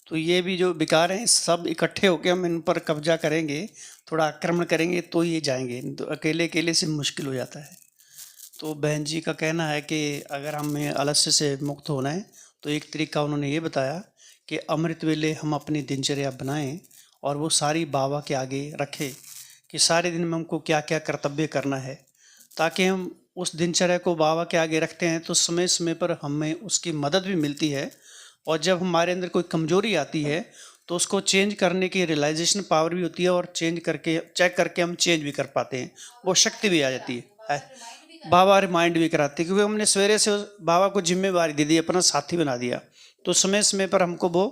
तो ये भी जो विकार हैं सब इकट्ठे होकर हम इन पर कब्जा करेंगे, थोड़ा आक्रमण करेंगे तो ये जाएंगे, तो अकेले अकेले से मुश्किल हो जाता है। तो बहन जी का कहना है कि अगर हमें आलस्य से मुक्त होना है तो एक तरीका उन्होंने ये बताया कि अमृत वेले हम अपनी दिनचर्या बनाएं और वो सारी बाबा के आगे रखें कि सारे दिन में हमको क्या क्या कर्तव्य करना है, ताकि हम उस दिनचर्या को बाबा के आगे रखते हैं तो समय समय पर हमें उसकी मदद भी मिलती है। और जब हमारे अंदर कोई कमजोरी आती है तो उसको चेंज करने की रियलाइजेशन पावर भी होती है और चेंज करके चेक करके हम चेंज भी कर पाते हैं, वो शक्ति भी आ जाती है। बाबा रिमाइंड भी कराते हैं क्योंकि हमने सवेरे से बाबा को जिम्मेवारी दे दी, अपना साथी बना दिया, तो समय समय पर हमको वो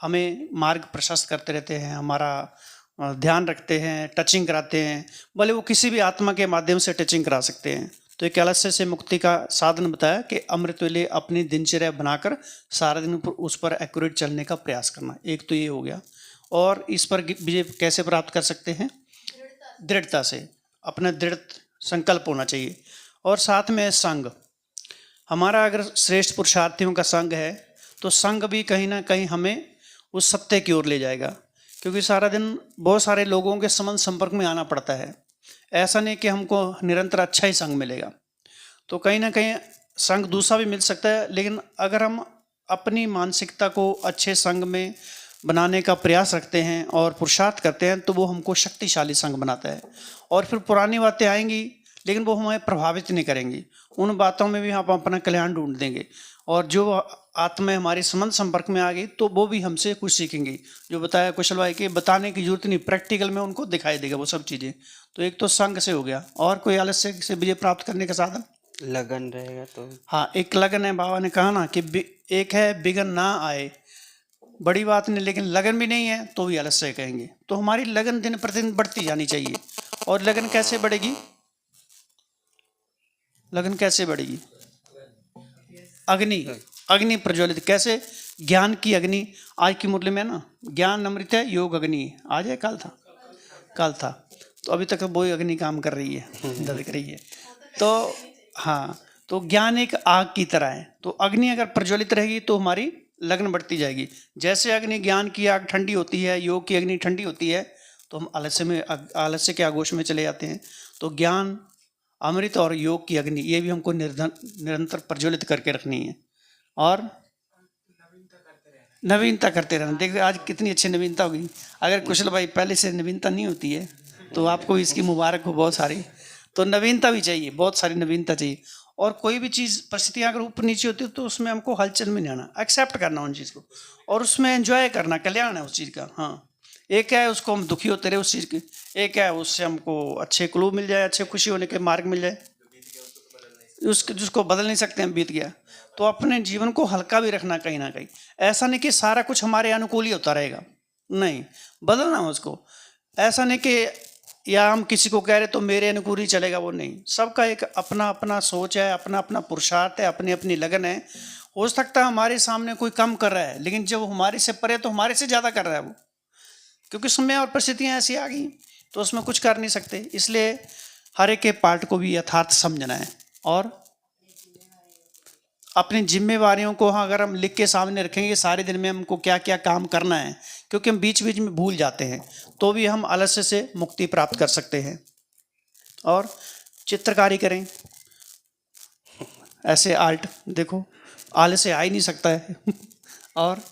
हमें मार्ग प्रशस्त करते रहते हैं, हमारा ध्यान रखते हैं, टचिंग कराते हैं, भले वो किसी भी आत्मा के माध्यम से टचिंग करा सकते हैं। तो एक आलस्य से मुक्ति का साधन बताया कि अमृत वेले अपनी दिनचर्या बनाकर सारा दिन उस पर एक्यूरेट चलने का प्रयास करना, एक तो ये हो गया। और इस पर विजय कैसे प्राप्त कर सकते हैं? दृढ़ता से, अपना दृढ़ संकल्प होना चाहिए। और साथ में संग, हमारा अगर श्रेष्ठ पुरुषार्थियों का संग है तो संग भी कहीं ना कहीं हमें उस सत्य की ओर ले जाएगा, क्योंकि सारा दिन बहुत सारे लोगों के संपर्क में आना पड़ता है। ऐसा नहीं कि हमको निरंतर अच्छा ही संग मिलेगा, तो कहीं ना कहीं संग दूसरा भी मिल सकता है, लेकिन अगर हम अपनी मानसिकता को अच्छे संग में बनाने का प्रयास रखते हैं और पुरुषार्थ करते हैं तो वो हमको शक्तिशाली संग बनाता है। और फिर पुरानी बातें आएंगी लेकिन वो हमें प्रभावित नहीं करेंगी, उन बातों में भी हम अपना कल्याण ढूंढ देंगे। और जो आत्मा हमारी संपर्क में आ गई तो वो भी हमसे कुछ सीखेंगी। जो बताया कुशल भाई कि बताने की जरूरत नहीं, प्रैक्टिकल में उनको दिखाई देगा वो सब चीज़ें। तो एक तो संग से हो गया, और कोई आलस्य से विजय प्राप्त करने का साधन? लगन रहेगा तो हाँ, एक लगन है। बाबा ने कहा ना कि एक है बिगन ना आए, बड़ी बात नहीं, लेकिन लगन भी नहीं है तो भी आलस्य कहेंगे। तो हमारी लगन दिन प्रतिदिन बढ़ती जानी चाहिए। और लगन कैसे बढ़ेगी? लगन कैसे बढ़ेगी? अग्नि, अग्नि प्रज्वलित कैसे? ज्ञान की अग्नि। आज की मुरली में ना, ज्ञान अमृत है, योग अग्नि है। आज है कल था? कल था। तो अभी तक वो अग्नि काम कर रही है, धड़क रही है। तो हाँ, तो ज्ञान एक आग की तरह है। तो अग्नि अगर प्रज्वलित रहेगी तो हमारी लगन बढ़ती जाएगी। जैसे अग्नि, ज्ञान की आग ठंडी होती है, योग की अग्नि ठंडी होती है, तो हम आलस्य के आगोश में चले जाते हैं। तो ज्ञान अमृत और योग की अग्नि, ये भी हमको निरंतर प्रज्वलित करके रखनी है। और नवीनता करते रहना। देखिए आज कितनी अच्छी नवीनता होगी। अगर कुशल भाई पहले से नवीनता नहीं होती है तो आपको इसकी मुबारक हो बहुत सारी। तो नवीनता भी चाहिए, बहुत सारी नवीनता चाहिए। और कोई भी चीज़, परिस्थितियाँ अगर ऊपर नीचे होती है तो उसमें हमको हलचल में नहीं आना, एक्सेप्ट करना उन चीज़ को और उसमें एंजॉय करना, कल्याण है उस चीज़ का। हाँ, एक है उसको हम दुखी होते रहे उस चीज़ की, एक है उससे हमको अच्छे क्लू मिल जाए, अच्छे खुशी होने के मार्ग मिल जाए। जिसको बदल नहीं सकते हम, बीत गया। तो अपने जीवन को हल्का भी रखना कहीं ना कहीं। ऐसा नहीं कि सारा कुछ हमारे अनुकूल ही होता रहेगा, नहीं, बदलना है उसको। ऐसा नहीं कि या हम किसी को कह रहे तो मेरे अनुकूल ही चलेगा, वो नहीं। सबका एक अपना अपना सोच है, अपना अपना पुरुषार्थ है, अपनी अपनी लगन है। हो सकता है हमारे सामने कोई कम कर रहा है, लेकिन जब हमारे से परे तो हमारे से ज़्यादा कर रहा है वो, क्योंकि समय और परिस्थितियाँ ऐसी आ गई तो उसमें कुछ कर नहीं सकते। इसलिए हर एक के पार्ट को भी यथार्थ समझना है और अपनी जिम्मेवारियों को अगर हम लिख के सामने रखेंगे सारे दिन में हमको क्या क्या काम करना है, क्योंकि हम बीच बीच में भूल जाते हैं, तो भी हम आलस्य से मुक्ति प्राप्त कर सकते हैं। और चित्रकारी करें, ऐसे आर्ट देखो, आलस्य आ ही नहीं सकता है। और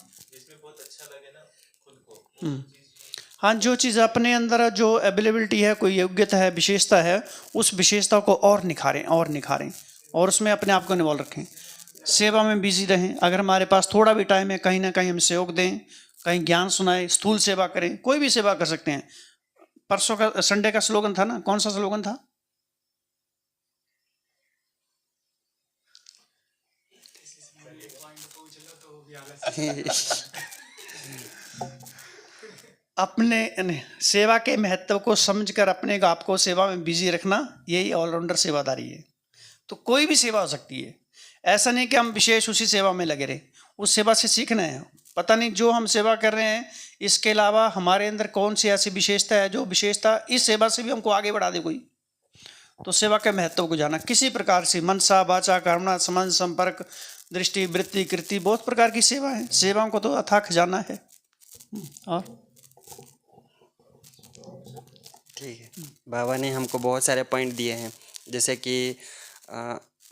हाँ, जो चीज़ अपने अंदर जो अवेलेबिलिटी है, कोई योग्यता है, विशेषता है, उस विशेषता को और निखारें और निखारें और उसमें अपने आप को इन्वॉल्व रखें। सेवा में बिजी रहें। अगर हमारे पास थोड़ा भी टाइम है, कहीं ना कहीं हम सहयोग दें, कहीं ज्ञान सुनाएं, स्थूल सेवा करें, कोई भी सेवा कर सकते हैं। परसों का संडे का स्लोगन था ना, कौन सा स्लोगन था? अपने सेवा के महत्व को समझकर अपने आप को सेवा में बिजी रखना, यही ऑलराउंडर सेवादारी है। तो कोई भी सेवा हो सकती है, ऐसा नहीं कि हम विशेष उसी सेवा में लगे रहे, उस सेवा से सीखना है। पता नहीं जो हम सेवा कर रहे हैं इसके अलावा हमारे अंदर कौन सी ऐसी विशेषता है जो विशेषता इस सेवा से भी हमको आगे बढ़ा दे कोई। तो सेवा के महत्व को जाना, किसी प्रकार से मनसा वाचा कर्मणा संबंध संपर्क दृष्टि वृत्ति कृति, बहुत प्रकार की सेवा है। सेवाओं को तो अथाह खजाना है। और ठीक है, बाबा ने हमको बहुत सारे पॉइंट दिए हैं, जैसे कि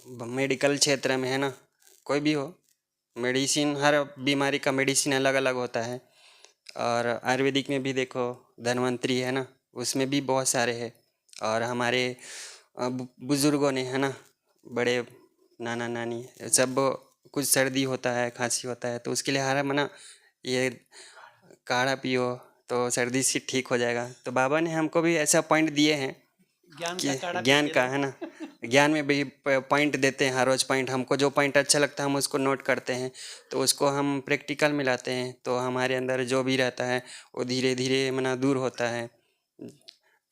मेडिकल क्षेत्र में है ना, कोई भी हो मेडिसिन, हर बीमारी का मेडिसिन अलग अलग होता है। और आयुर्वेदिक में भी देखो धन्वंतरी है ना, उसमें भी बहुत सारे हैं। और हमारे बुजुर्गों ने है ना, बड़े नाना नानी सब, कुछ सर्दी होता है, खांसी होता है, तो उसके लिए हर मना ये काढ़ा पियो तो सर्दी से ठीक हो जाएगा। तो बाबा ने हमको भी ऐसा पॉइंट दिए हैं कि ज्ञान का है ना, ज्ञान में भी पॉइंट देते हैं हर रोज़ पॉइंट। हमको जो पॉइंट अच्छा लगता है हम उसको नोट करते हैं, तो उसको हम प्रैक्टिकल में लाते हैं, तो हमारे अंदर जो भी रहता है वो धीरे धीरे मना दूर होता है।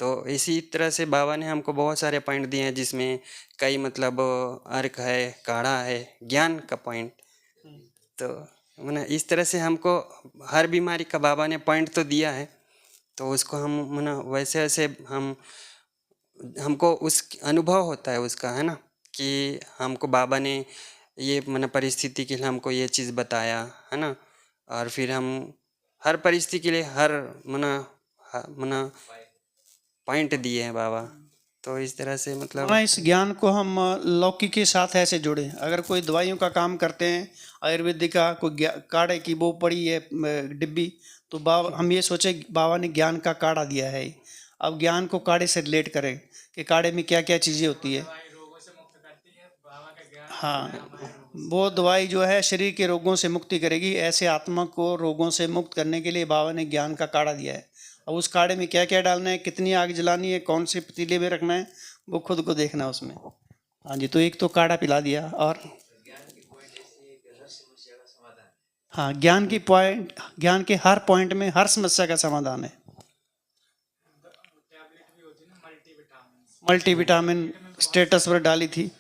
तो इसी तरह से बाबा ने हमको बहुत सारे पॉइंट दिए हैं, जिसमें कई मतलब अर्क है, काढ़ा है, ज्ञान का पॉइंट। तो मना इस तरह से हमको हर बीमारी का बाबा ने पॉइंट तो दिया है, तो उसको हम मना वैसे वैसे हमको उस अनुभव होता है उसका, है ना, कि हमको बाबा ने ये मना परिस्थिति के लिए हमको ये चीज़ बताया है ना, और फिर हम हर परिस्थिति के लिए हर मना पॉइंट दिए हैं बाबा। तो इस तरह से मतलब इस ज्ञान को हम लौकी के साथ ऐसे जोड़ें। अगर कोई दवाइयों का काम करते हैं, आयुर्वेदिक का कोई काढ़े की वो पड़ी है डिब्बी, तो बाबा हम ये सोचे बाबा ने ज्ञान का काढ़ा दिया है। अब ज्ञान को काढ़े से रिलेट करें कि काढ़े में क्या क्या चीज़ें होती है। हाँ, वो दवाई जो है शरीर के रोगों से मुक्ति करेगी, ऐसे आत्मा को रोगों से मुक्त करने के लिए बाबा ने ज्ञान का काढ़ा दिया है। अब उस काढ़े में क्या क्या डालना है, कितनी आग जलानी है, कौन से पतीले में रखना है, वो खुद को देखना है उसमें। हाँ जी, तो एक तो काढ़ा पिला दिया, और हाँ, ज्ञान के हर पॉइंट में हर समस्या का समाधान है। टैबलेट भी होती है ना, मल्टीविटामिन, मल्टीविटामिन स्टेटस पर डाली थी।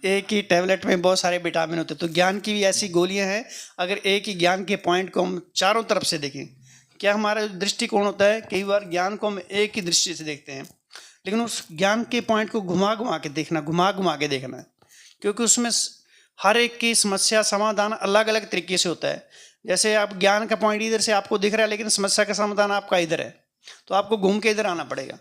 एक ही टैबलेट में बहुत सारे विटामिन होते हैं। तो ज्ञान की भी ऐसी गोलियां हैं। अगर एक ही ज्ञान के पॉइंट को हम चारों तरफ से देखें, क्या हमारा दृष्टिकोण होता है, कई बार ज्ञान को हम एक ही दृष्टि से देखते हैं, लेकिन उस ज्ञान के पॉइंट को घुमा घुमा के देखना है, क्योंकि उसमें हर एक की समस्या समाधान अलग अलग तरीके से होता है। जैसे आप ज्ञान का पॉइंट इधर से आपको दिख रहा है, लेकिन समस्या का समाधान आपका इधर है, तो आपको घूम के इधर आना पड़ेगा।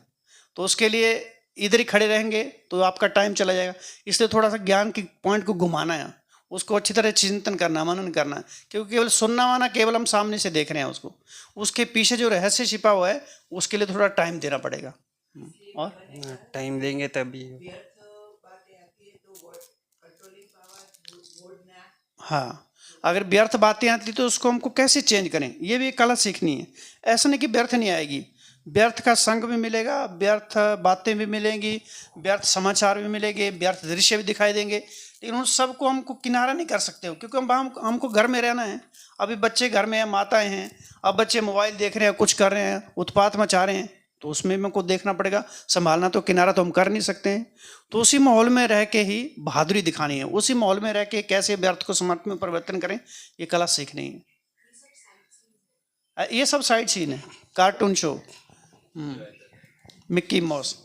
तो उसके लिए इधर ही खड़े रहेंगे तो आपका टाइम चला जाएगा। इसलिए थोड़ा सा ज्ञान के पॉइंट को घुमाना है, उसको अच्छी तरह चिंतन करना, मनन करना है, क्योंकि केवल सुनना वाना केवल हम सामने से देख रहे हैं उसको, उसके पीछे जो रहस्य छिपा हुआ है उसके लिए थोड़ा टाइम देना पड़ेगा। और टाइम देंगे तभी। हाँ, अगर व्यर्थ बातें आती तो उसको हमको कैसे चेंज करें, ये भी एक कला सीखनी है। ऐसा नहीं कि व्यर्थ नहीं आएगी, व्यर्थ का संग भी मिलेगा, व्यर्थ बातें भी मिलेंगी, व्यर्थ समाचार भी मिलेंगे, व्यर्थ दृश्य भी दिखाई देंगे, लेकिन उन सबको हमको किनारा नहीं कर सकते हो, क्योंकि हमको घर में रहना है। अभी बच्चे घर में हैं, माताएं हैं, अब बच्चे मोबाइल देख रहे हैं, कुछ कर रहे हैं, उत्पात मचा रहे हैं, तो उसमें हमको देखना पड़ेगा, संभालना। तो किनारा तो हम कर नहीं सकते हैं। तो उसी माहौल में रह के ही बहादुरी दिखानी है, उसी माहौल में रह के कैसे व्यर्थ को समर्थ में परिवर्तन करें, ये कला सीखनी है। ये सब साइड सीन है। कार्टून शो, मिक्की माउस,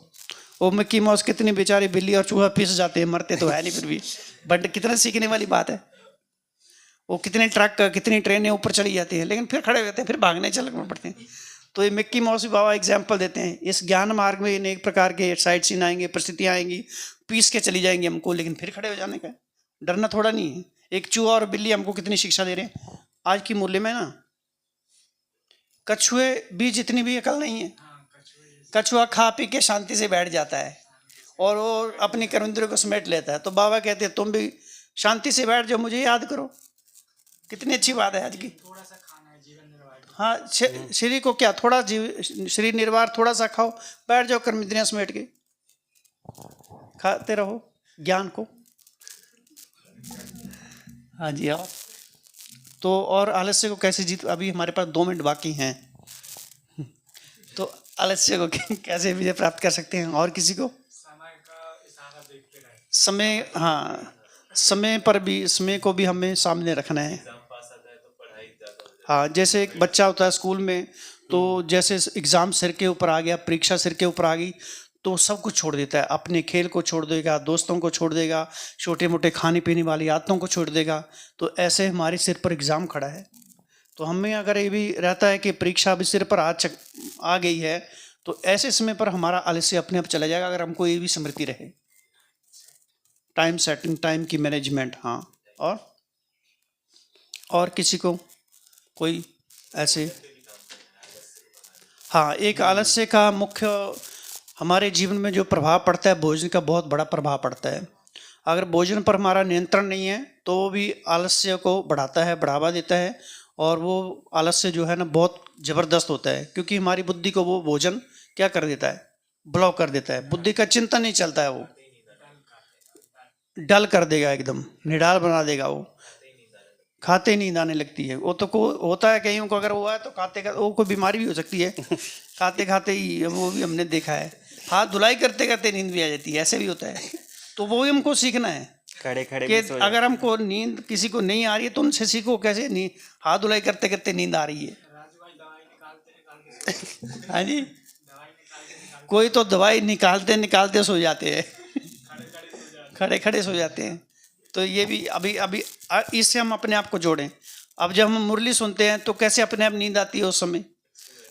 वो मिक्की माउस कितनी बेचारी बिल्ली और चूहा पिस जाते हैं, मरते तो है नहीं फिर भी, बट कितना सीखने वाली बात है। वो कितने ट्रक कितनी ट्रेनें ऊपर चली जाती हैं, लेकिन फिर खड़े होते हैं, फिर भागने चलना पड़ते हैं। तो ये मिक्की माउस भी बाबा एग्जाम्पल देते हैं। इस ज्ञान मार्ग में अनेक प्रकार के साइड सीन आएंगे, परिस्थितियाँ आएंगी, पीस के चली जाएंगी हमको, लेकिन फिर खड़े हो जाने का डरना थोड़ा नहीं है। एक चूहा और बिल्ली हमको कितनी शिक्षा दे रहे हैं आज की मूल्य में ना। कछुए भी जितनी भी अकल नहीं है, कछुआ खा पी के शांति से बैठ जाता है और वो अपनी कर्म इंद्रियों को समेट लेता है। तो बाबा कहते हैं तुम भी शांति से बैठ जाओ, मुझे याद करो। कितनी अच्छी बात है आज की। थोड़ा सा खाना है, जीवन निर्वाह। हाँ, शरीर को क्या थोड़ा शरीर निर्वाह थोड़ा सा खाओ, बैठ जाओ कर्म इंद्रियां समेट के, खाते रहो ज्ञान को। हाँ जी। और तो और आलस्य को कैसे जीत, अभी हमारे पास 2 मिनट बाकी हैं, तो आलस्य को कैसे विजय प्राप्त कर सकते हैं। और किसी को समय का इशारा देखते रहे, समय, हाँ, समय पर भी, समय को भी हमें सामने रखना है। हाँ, जैसे एक बच्चा होता है स्कूल में, तो जैसे एग्ज़ाम सिर के ऊपर आ गया, परीक्षा सिर के ऊपर आ गई, तो सब कुछ छोड़ देता है, अपने खेल को छोड़ देगा, दोस्तों को छोड़ देगा, छोटे मोटे खाने पीने वाली आदतों को छोड़ देगा। तो ऐसे हमारे सिर पर एग्ज़ाम खड़ा है, तो हमें अगर ये भी रहता है कि परीक्षा अभी सिर पर आ गई है, तो ऐसे समय पर हमारा आलस्य अपने आप चला जाएगा, अगर हमको ये भी स्मृति रहे। टाइम सेटिंग, टाइम की मैनेजमेंट। हाँ, और किसी को कोई ऐसे। हाँ, एक आलस्य का मुख्य हमारे जीवन में जो प्रभाव पड़ता है, भोजन का बहुत बड़ा प्रभाव पड़ता है। अगर भोजन पर हमारा नियंत्रण नहीं है तो वो भी आलस्य को बढ़ाता है, बढ़ावा देता है, और वो आलस्य जो है ना बहुत ज़बरदस्त होता है, क्योंकि हमारी बुद्धि को वो भोजन क्या कर देता है, ब्लॉक कर देता है। बुद्धि का चिंतन नहीं चलता है, वो डल कर देगा, एकदम निडाल बना देगा। वो खाते ही नींद आने लगती है। वो तो को होता है कईयों को, अगर हुआ है तो खाते का वो कोई बीमारी भी हो सकती है, खाते खाते ही, वो भी हमने देखा है। हाथ धुलाई करते करते नींद भी आ जाती है, ऐसे भी होता है। तो वो ही हमको सीखना है खड़े खड़े कि अगर हमको नींद किसी को नहीं आ रही है तो उनसे सीखो कैसे हाथ धुलाई करते करते नींद आ रही है। राजू भाई दवाई निकालते हाँ जी, दवाई निकालते कोई तो दवाई निकालते निकालते सो जाते हैं, खड़े खड़े सो जाते हैं। तो ये भी अभी इससे हम अपने आप को जोड़ें। अब जब हम मुरली सुनते हैं तो कैसे अपने आप नींद आती है उस समय,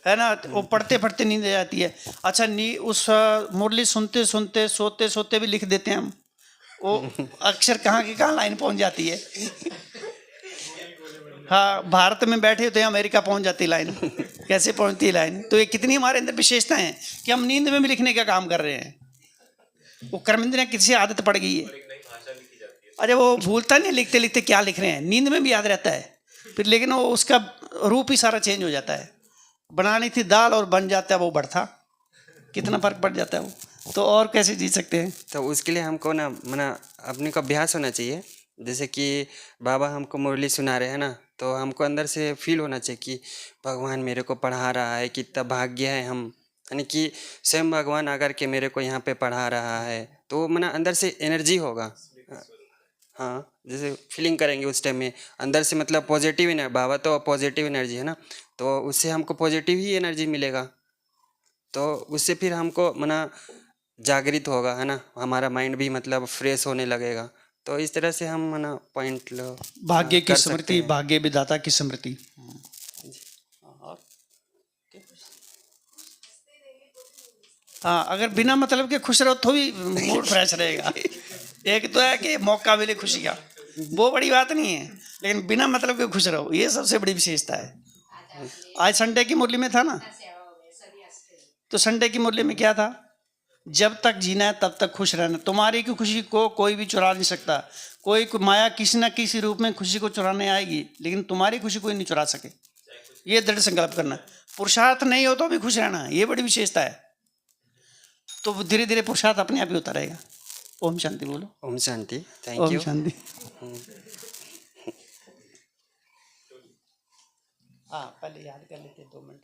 है ना, वो पढ़ते पढ़ते नींद आ जाती है। अच्छा, उस मुरली सुनते सुनते सोते सोते भी लिख देते हैं हम, वो अक्षर कहाँ की कहाँ लाइन पहुँच जाती है। हाँ, भारत में बैठे होते हैं, अमेरिका पहुँच जाती लाइन, कैसे पहुँचती है लाइन। तो ये कितनी हमारे अंदर विशेषता है कि हम नींद में भी लिखने का काम कर रहे हैं। वो कर्मेंद्रियाँ किसी आदत पड़ गई है। अरे वो भूलता नहीं, लिखते लिखते क्या लिख रहे हैं, नींद में भी याद रहता है फिर, लेकिन वो उसका रूप ही सारा चेंज हो जाता है। बनानी थी दाल और बन जाता है वो भरता। कितना फर्क पड़ जाता है वो, तो और कैसे जी सकते हैं। तो उसके लिए हमको ना मना अपने को अभ्यास होना चाहिए। जैसे कि बाबा हमको मुरली सुना रहे हैं ना, तो हमको अंदर से फील होना चाहिए कि भगवान मेरे को पढ़ा रहा है, कितना भाग्य है हम, यानी कि स्वयं भगवान आकर के मेरे को यहाँ पे पढ़ा रहा है, तो मना अंदर से एनर्जी होगा। हाँ, जैसे फीलिंग करेंगे उस टाइम में अंदर से, मतलब पॉजिटिव एनर्जी, बाबा तो पॉजिटिव एनर्जी है ना, तो उससे हमको पॉजिटिव ही एनर्जी मिलेगा, तो उससे फिर हमको मना जागृत होगा, है ना, हमारा माइंड भी मतलब फ्रेश होने लगेगा। तो इस तरह से हम मना पॉइंट लो भाग्य की कर सकते स्मृति, हैं। भाग्य विधाता की स्मृति। हाँ, अगर बिना मतलब के खुश रहो तो भी मूड फ्रेश रहेगा। एक तो है कि मौका मिले खुशी का, वो बड़ी बात नहीं है, लेकिन बिना मतलब के खुश रहो, ये सबसे बड़ी विशेषता है। आज संडे की मुरली में था ना, तो संडे की मुरली में क्या था, जब तक जीना है तब तक खुश रहना। तुम्हारी की खुशी को कोई भी चुरा नहीं सकता। कोई माया किसी न किसी रूप में खुशी को चुराने आएगी, लेकिन तुम्हारी खुशी कोई नहीं चुरा सके। ये दृढ़ संकल्प करना। पुरुषार्थ नहीं हो तो भी खुश रहना, ये बड़ी विशेषता है। तो धीरे धीरे पुरुषार्थ अपने आप ही होता रहेगा। ओम शांति बोलो। ओम शांति। थैंक ओम यू। शांति। हाँ, पहले याद कर लेते 2 मिनट।